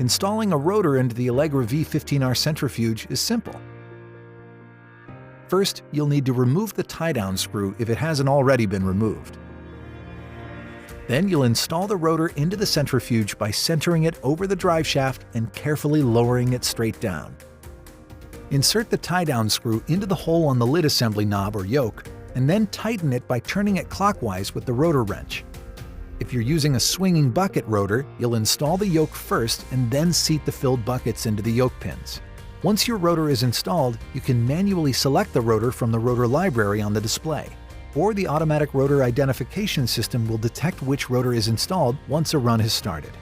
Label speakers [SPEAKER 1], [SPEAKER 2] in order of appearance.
[SPEAKER 1] Installing a rotor into the Allegra V-15R centrifuge is simple. First, you'll need to remove the tie-down screw if it hasn't already been removed. Then you'll install the rotor into the centrifuge by centering it over the drive shaft and carefully lowering it straight down. Insert the tie-down screw into the hole on the lid assembly knob or yoke, and then tighten it by turning it clockwise with the rotor wrench. If you're using a swinging bucket rotor, you'll install the yoke first and then seat the filled buckets into the yoke pins. Once your rotor is installed, you can manually select the rotor from the rotor library on the display, or the automatic rotor identification system will detect which rotor is installed once a run has started.